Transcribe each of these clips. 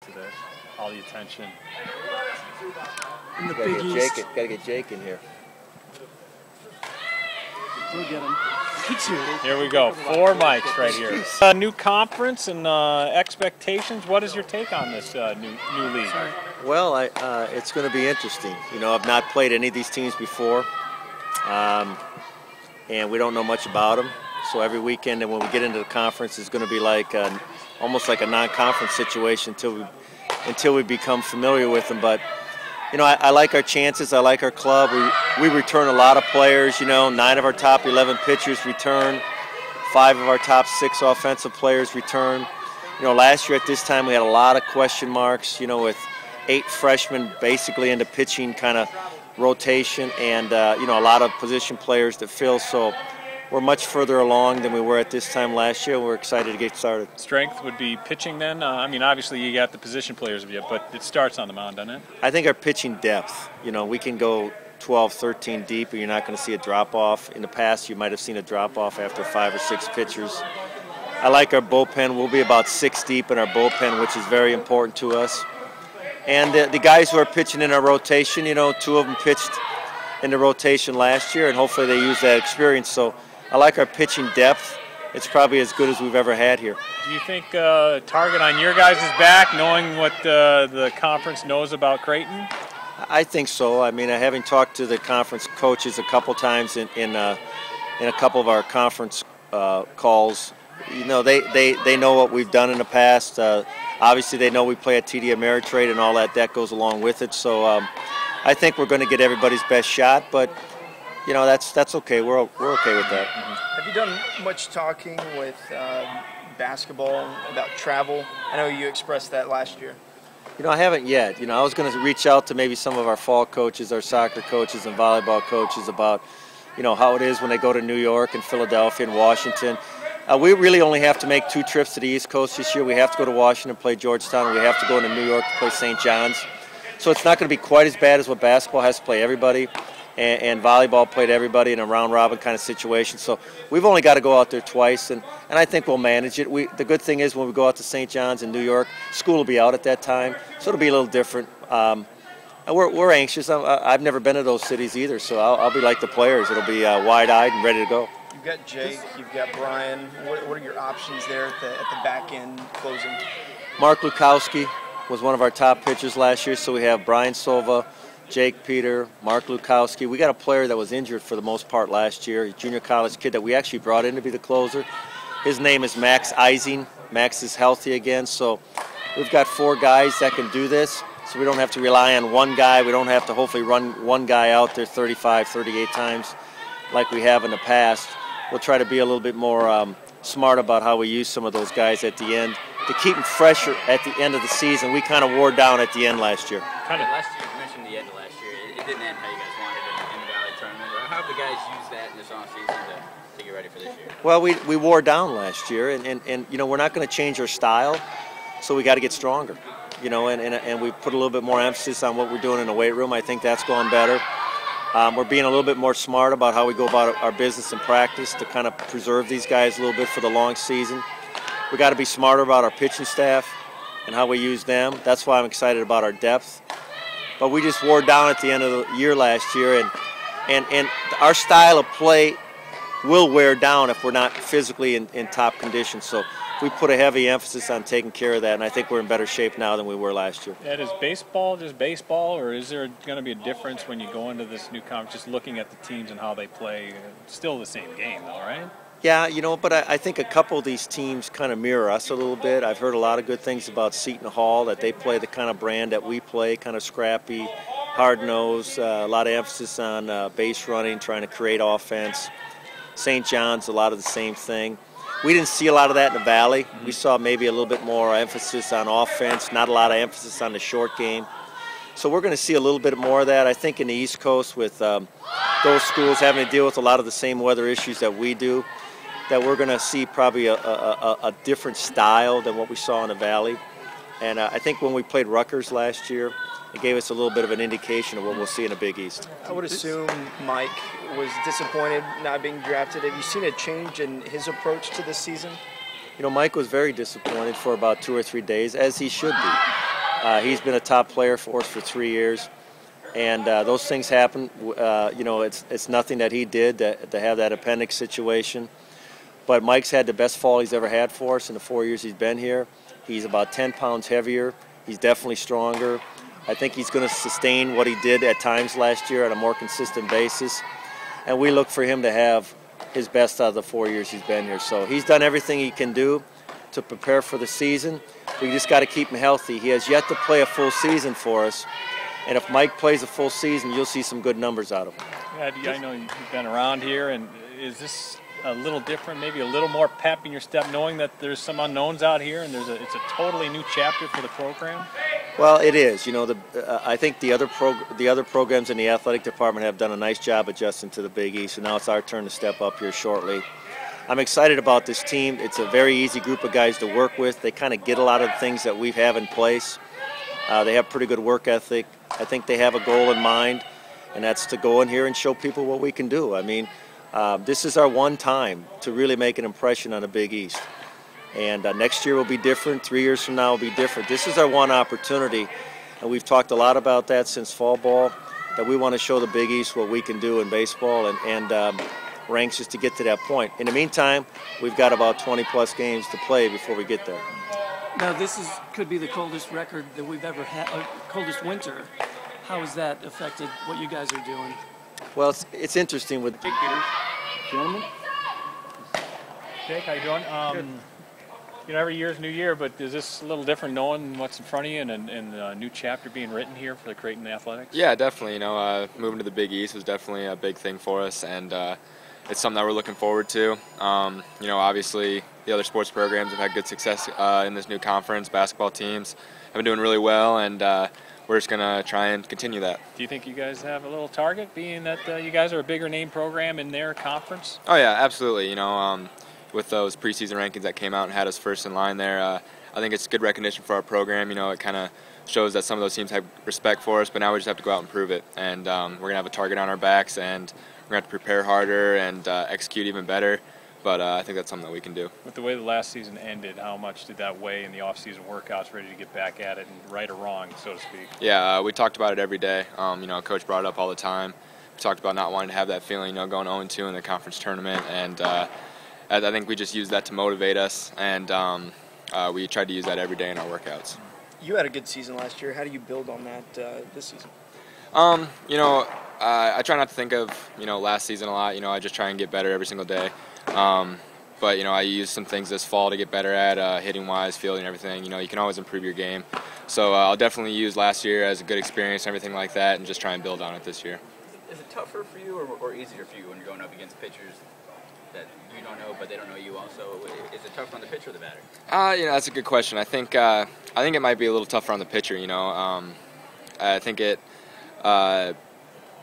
to this, all the attention. In the Big East. Gotta get Jake in here. We'll get him. Here we go, 4 mics right here. New conference and expectations. What is your take on this new league? Well, it's going to be interesting. You know, I've not played any of these teams before, and we don't know much about them. So every weekend, and when we get into the conference, it's going to be like almost like a non-conference situation until we become familiar with them. But you know, I like our chances. I like our club. We return a lot of players. You know, 9 of our top 11 pitchers return. 5 of our top 6 offensive players return. You know, last year at this time we had a lot of question marks. You know, with 8 freshmen basically into pitching kind of rotation, and you know, a lot of position players that fill. So we're much further along than we were at this time last year. We're excited to get started. Strength would be pitching then? I mean, obviously you got the position players of you, but it starts on the mound, doesn't it? I think our pitching depth, you know, we can go 12, 13 deep and you're not going to see a drop-off. In the past, you might have seen a drop-off after 5 or 6 pitchers. I like our bullpen. We'll be about 6 deep in our bullpen, which is very important to us. And the guys who are pitching in our rotation, you know, 2 of them pitched in the rotation last year, and hopefully they use that experience. So I like our pitching depth. It's probably as good as we've ever had here. Do you think target on your guys' back, knowing what the conference knows about Creighton? I think so. I mean, having talked to the conference coaches a couple times in a couple of our conference calls, you know, they know what we've done in the past. Obviously, they know we play at TD Ameritrade and all that goes along with it. So I think we're going to get everybody's best shot, but you know, that's okay. We're okay with that. Have you done much talking with basketball about travel? I know you expressed that last year. You know, I haven't yet. You know, I was going to reach out to maybe some of our fall coaches, our soccer coaches and volleyball coaches about, you know, how it is when they go to New York and Philadelphia and Washington. We really only have to make 2 trips to the East Coast this year. We have to go to Washington, play Georgetown, and we have to go to New York to play St. John's. So it's not going to be quite as bad as what basketball has to play everybody. And volleyball played everybody in a round-robin kind of situation. So we've only got to go out there twice, and I think we'll manage it. The good thing is when we go out to St. John's in New York, school will be out at that time, so it'll be a little different. And we're anxious. I've never been to those cities either, so I'll be like the players. It'll be wide-eyed and ready to go. You've got Jake, you've got Brian. What are your options there at the back end closing? Mark Lukowski was one of our top pitchers last year, so we have Brian Silva, Jake Peter, Mark Lukowski. We got a player that was injured for the most part last year, a junior college kid that we actually brought in to be the closer. His name is Max Eising. Max is healthy again, so we've got 4 guys that can do this, so we don't have to rely on one guy. We don't have to hopefully run one guy out there 35, 38 times like we have in the past. We'll try to be a little bit more smart about how we use some of those guys at the end to keep them fresher at the end of the season. We kind of wore down at the end last year. Kind of last year, you mentioned the end of last year. It didn't end how you guys wanted in the Valley Tournament. How have the guys used that in this offseason to get ready for this year? Well, we wore down last year, and you know, we're not going to change our style, so we got to get stronger. You know, and we put a little bit more emphasis on what we're doing in the weight room. I think that's going better. We're being a little bit more smart about how we go about our business and practice to kind of preserve these guys a little bit for the long season. We got to be smarter about our pitching staff and how we use them. That's why I'm excited about our depth. But we just wore down at the end of the year last year, and our style of play will wear down if we're not physically in top condition. So we put a heavy emphasis on taking care of that, and I think we're in better shape now than we were last year. Is baseball just baseball, or is there going to be a difference when you go into this new conference, just looking at the teams and how they play? Still the same game, though, right? Yeah, you know, but I think a couple of these teams kind of mirror us a little bit. I've heard a lot of good things about Seton Hall, that they play the kind of brand that we play, kind of scrappy, hard-nosed, a lot of emphasis on base running, trying to create offense. St. John's, a lot of the same thing. We didn't see a lot of that in the Valley. We saw maybe a little bit more emphasis on offense, not a lot of emphasis on the short game. So we're going to see a little bit more of that, I think, in the East Coast with those schools having to deal with a lot of the same weather issues that we do, that we're going to see probably a different style than what we saw in the Valley. And I think when we played Rutgers last year, it gave us a little bit of an indication of what we'll see in the Big East. I would assume Mike was disappointed not being drafted. Have you seen a change in his approach to this season? You know, Mike was very disappointed for about 2 or 3 days, as he should be. He's been a top player for us for 3 years. And those things happen. It's nothing that he did to have that appendix situation. But Mike's had the best fall he's ever had for us in the 4 years he's been here. He's about 10 pounds heavier. He's definitely stronger. I think he's going to sustain what he did at times last year on a more consistent basis. And we look for him to have his best out of the 4 years he's been here. So he's done everything he can do to prepare for the season. We just got to keep him healthy. He has yet to play a full season for us. And if Mike plays a full season, you'll see some good numbers out of him. Yeah, I know you've been around here, and is this a little different, maybe a little more pep in your step, knowing that there's some unknowns out here and it's a totally new chapter for the program? Well, it is. I think the other programs in the athletic department have done a nice job adjusting to the Big East, and now it's our turn to step up here shortly. I'm excited about this team. It's a very easy group of guys to work with. They kind of get a lot of the things that we have in place. They have pretty good work ethic. I think they have a goal in mind, and that's to go in here and show people what we can do. I mean, this is our one time to really make an impression on the Big East. And next year will be different. 3 years from now will be different. This is our one opportunity, and we've talked a lot about that since fall ball, that we want to show the Big East what we can do in baseball, and we're anxious to get to that point. In the meantime, we've got about 20-plus games to play before we get there. Now, could be the coldest record that we've ever had, coldest winter. How has that affected what you guys are doing? Well, it's interesting with Gentlemen? Jake, how you doing? Every year's new year, but is this a little different knowing what's in front of you and a new chapter being written here for the Creighton Athletics? Yeah, definitely. Moving to the Big East was definitely a big thing for us, and it's something that we're looking forward to. Obviously, the other sports programs have had good success in this new conference. Basketball teams have been doing really well, and we're just going to try and continue that. Do you think you guys have a little target, being that you guys are a bigger name program in their conference? Oh, yeah, absolutely. With those preseason rankings that came out and had us first in line there, I think it's good recognition for our program. It kind of shows that some of those teams have respect for us, but now we just have to go out and prove it. And we're going to have a target on our backs, and we're going to have to prepare harder and execute even better. But I think that's something that we can do. With the way the last season ended, how much did that weigh in the off-season workouts, ready to get back at it, and right or wrong, so to speak? Yeah, we talked about it every day. Coach brought it up all the time. We talked about not wanting to have that feeling, going 0-2 in the conference tournament, and I think we just used that to motivate us, and we tried to use that every day in our workouts. You had a good season last year. How do you build on that this season? I try not to think of, last season a lot. I just try and get better every single day. But I use some things this fall to get better at, hitting-wise, fielding, everything. You can always improve your game. So I'll definitely use last year as a good experience and everything like that, and just try and build on it this year. Is it tougher for you or easier for you when you're going up against pitchers that you don't know, but they don't know you also? Is it tougher on the pitcher or the batter? That's a good question. I think it might be a little tougher on the pitcher. I think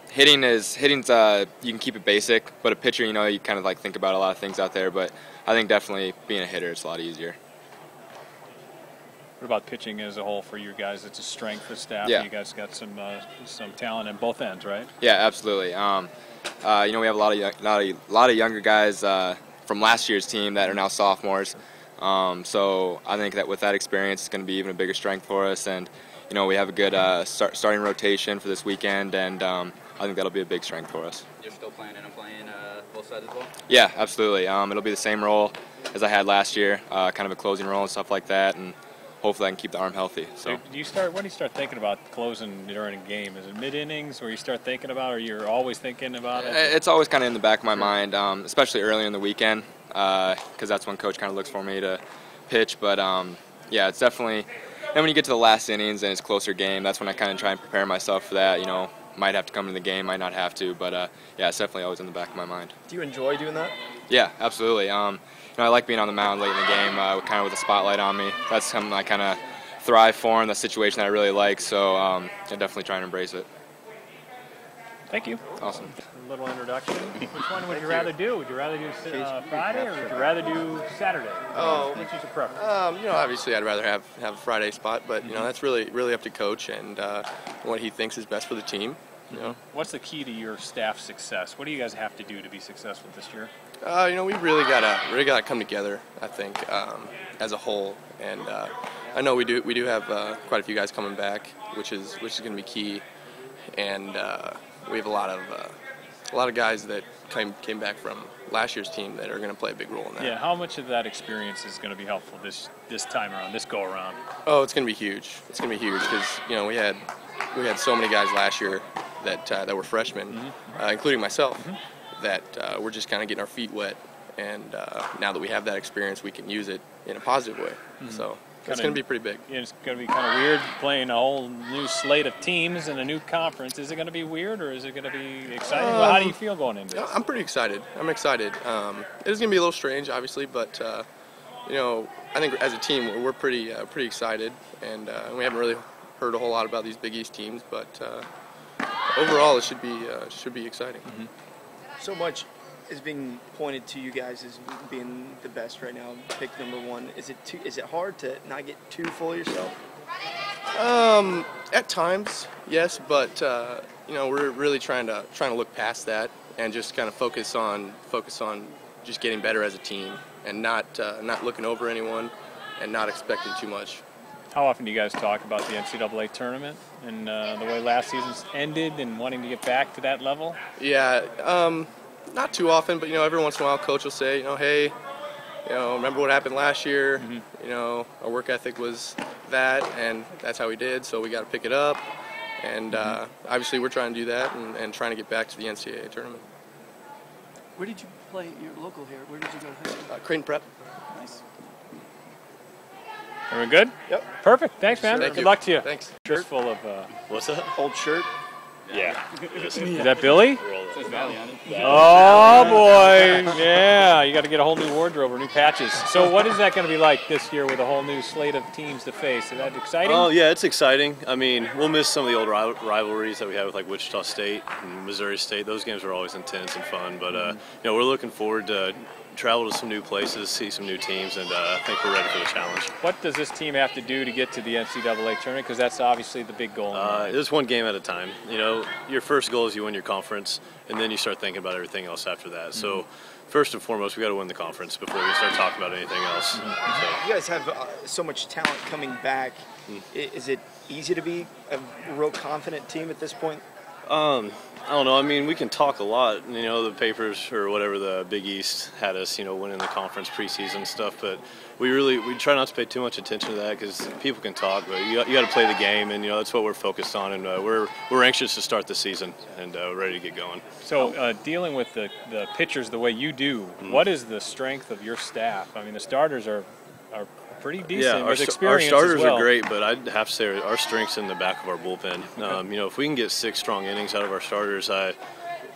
hitting's you can keep it basic, but a pitcher, you kind of think about a lot of things out there. But I think definitely being a hitter, it's a lot easier. What about pitching as a whole for you guys? It's a strength for staff. Yeah. You guys got some talent in both ends, right? Yeah, absolutely. We have a lot of younger guys from last year's team that are now sophomores. So I think that with that experience, it's going to be even a bigger strength for us. And we have a good starting rotation for this weekend, and I think that'll be a big strength for us. You're still planning on playing both sides as well? Yeah, absolutely. It'll be the same role as I had last year, kind of a closing role and stuff like that, and hopefully I can keep the arm healthy. So when do you start thinking about closing during a game? Is it mid-innings where you start thinking about it, or you're always thinking about it? It's always kind of in the back of my mind, especially early in the weekend, because that's when Coach kind of looks for me to pitch. But, yeah, it's definitely – and when you get to the last innings and it's a closer game, that's when I kind of try and prepare myself for that. Might have to come in the game, might not have to. But, yeah, it's definitely always in the back of my mind. Do you enjoy doing that? Yeah, absolutely. I like being on the mound late in the game, kind of with the spotlight on me. That's something I kind of thrive for in the situation that I really like. So I definitely try and embrace it. Thank you. Awesome. A little introduction. Which one would you rather do? Would you rather do Friday or would you rather do Saturday? What's your preference? Obviously I'd rather have a Friday spot, but that's really up to Coach and what he thinks is best for the team. You know, What's the key to your staff's success? What do you guys have to do to be successful this year? you know, we really gotta come together. I think as a whole, and I know we do have quite a few guys coming back, which is going to be key, and we have a lot of guys that came back from last year's team that are going to play a big role in that. Yeah, how much of that experience is going to be helpful this time around, this go around? Oh, it's going to be huge. It's going to be huge because you know we had so many guys last year that were freshmen, including myself, that we're just kind of getting our feet wet, and now that we have that experience, we can use it in a positive way. So it's going to be pretty big. It's going to be kind of weird playing a whole new slate of teams in a new conference. Is it going to be weird or is it going to be exciting? Well, how do you feel going into this? I'm pretty excited. I'm excited. It is going to be a little strange, obviously, but you know, I think as a team we're pretty excited, and we haven't really heard a whole lot about these Big East teams, but overall it should be exciting. So much is being pointed to you guys as being the best right now, pick number one. Is it hard to not get too full of yourself? At times, yes, but you know, we're really trying to look past that and just kind of focus on just getting better as a team, and not looking over anyone and not expecting too much. How often do you guys talk about the NCAA tournament and the way last season's ended and wanting to get back to that level? Yeah, not too often, but you know, every once in a while, coach will say, you know, hey, you know, remember what happened last year? You know, our work ethic was that, and that's how we did, so we got to pick it up. And obviously, we're trying to do that and trying to get back to the NCAA tournament. Where did you play? You're local here. Where did you go to high school? Creighton Prep. Nice. Everyone good? Yep. Perfect. Thanks, man. Thank Good you. luck to you. Thanks. Just full of. What's that? Old shirt. Yeah. Is that Billy? Says Valley on it. Oh boy, yeah! You got to get a whole new wardrobe or new patches. So, what is that going to be like this year with a whole new slate of teams to face? Is that exciting? Oh yeah, it's exciting. I mean, we'll miss some of the old rivalries that we had with like Wichita State and Missouri State. Those games were always intense and fun. But you know, we're looking forward to travel to some new places, see some new teams, and I think we're ready for the challenge. What does this team have to do to get to the NCAA tournament? Because that's obviously the big goal. It's one game at a time. You know, your first goal is you win your conference, and then you start thinking about everything else after that. So, first and foremost, we got to win the conference before we start talking about anything else. So. You guys have so much talent coming back. Is it easy to be a real confident team at this point? I don't know. I mean, we can talk a lot. You know, the papers or whatever, the Big East had us, you know, winning the conference preseason stuff. But we try not to pay too much attention to that because people can talk, but you got to play the game, and you know that's what we're focused on. And we're anxious to start the season and ready to get going. So, dealing with the pitchers the way you do, what is the strength of your staff? I mean, the starters are pretty decent. Yeah, with our experience starters as well. are great, but I'd have to say our strength's in the back of our bullpen. You know, if we can get 6 strong innings out of our starters,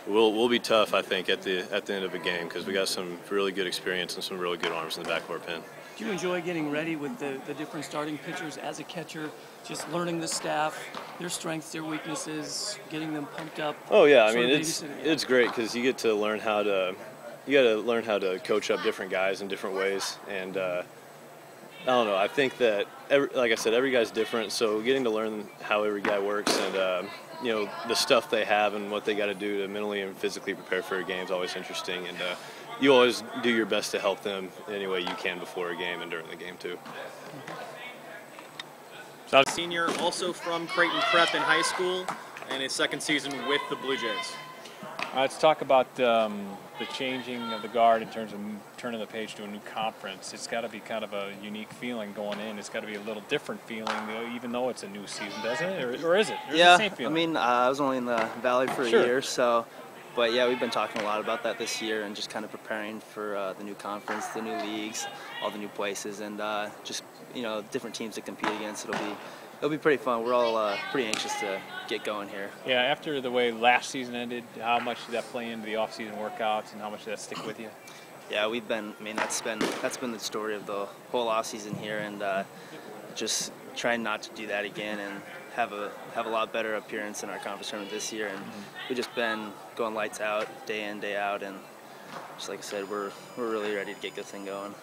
we'll be tough, I think, at the end of a game because we got some really good experience and some really good arms in the back of our pen. Do you enjoy getting ready with the different starting pitchers as a catcher, just learning the staff, their strengths, their weaknesses, getting them pumped up? Oh yeah, I sort mean of it's babysitting? great because you get to learn how to coach up different guys in different ways, and I don't know. I think that like I said, every guy's different, so getting to learn how every guy works and you know the stuff they have and what they got to do to mentally and physically prepare for a game is always interesting, and you always do your best to help them any way you can before a game and during the game too. Senior, also from Creighton Prep in high school, and his second season with the Blue Jays. Let's talk about the changing of the guard in terms of turning the page to a new conference. It's got to be kind of a unique feeling going in. It's got to be a little different feeling, even though it's a new season, doesn't it? Or is it? Or is it the same feeling? I mean, I was only in the Valley for Sure. a year, so. But yeah, we've been talking a lot about that this year and just kind of preparing for the new conference, the new leagues, all the new places, and just you know different teams to compete against. It'll be pretty fun. We're all pretty anxious to get going here. Yeah, after the way last season ended, how much did that play into the off-season workouts, and how much did that stick with you? Yeah, we've been. I mean, that's been the story of the whole off season here, and just trying not to do that again and have a lot better appearance in our conference tournament this year. And we've just been going lights out, day in, day out, and just like I said, we're really ready to get this thing going.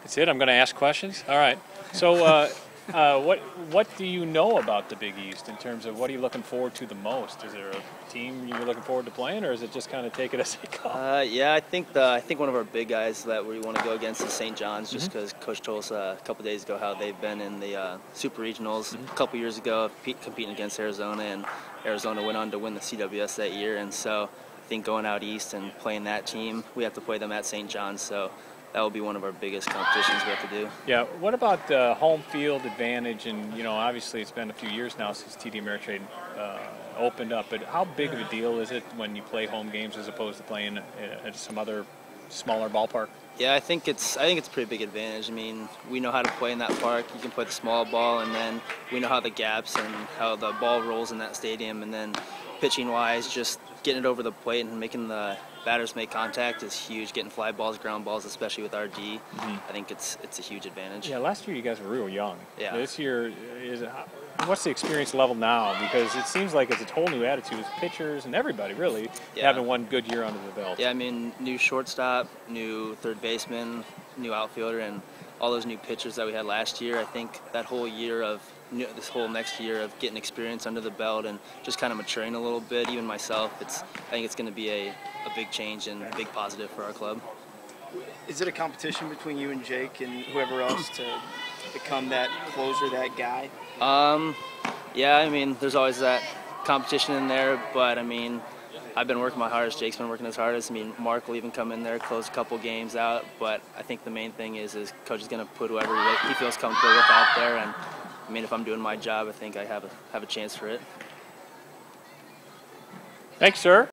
That's it. I'm going to ask questions. All right. So What do you know about the Big East in terms of what are you looking forward to the most? Is there a team you're looking forward to playing, or is it just kind of take it as they come? Yeah, I think one of our big guys that we want to go against is St. John's, just because Coach told us a couple days ago how they've been in the Super Regionals a couple years ago, competing against Arizona, and Arizona went on to win the CWS that year. And so I think going out east and playing that team, we have to play them at St. John's. So that will be one of our biggest competitions we have to do. Yeah. What about home field advantage? And obviously it's been a few years now since TD Ameritrade opened up. But how big of a deal is it when you play home games as opposed to playing at some other smaller ballpark? Yeah, I think it's a pretty big advantage. I mean, we know how to play in that park. You can play the small ball, and then we know how the gaps and how the ball rolls in that stadium. And then pitching-wise, just getting it over the plate and making the batters make contact is huge. Getting fly balls, ground balls, especially with our D, I think it's a huge advantage. Yeah, last year you guys were real young. Yeah. This year, what's the experience level now? Because it seems like it's a whole new attitude with pitchers and everybody really having one good year under the belt. Yeah, I mean, new shortstop, new third baseman, new outfielder, and all those new pitchers that we had last year. I think that whole year of this whole next year of getting experience under the belt and just kind of maturing a little bit, even myself, I think it's going to be a big change and a big positive for our club. Is it a competition between you and Jake and whoever else to become that closer, that guy? Yeah, I mean, there's always that competition in there, but I mean, I've been working my hardest. Jake's been working his hardest. I mean, Mark will even come in there, close a couple games out, but I think the main thing is Coach is going to put whoever he feels comfortable with out there, and I mean, if I'm doing my job, I think I have a chance for it. Thanks, sir.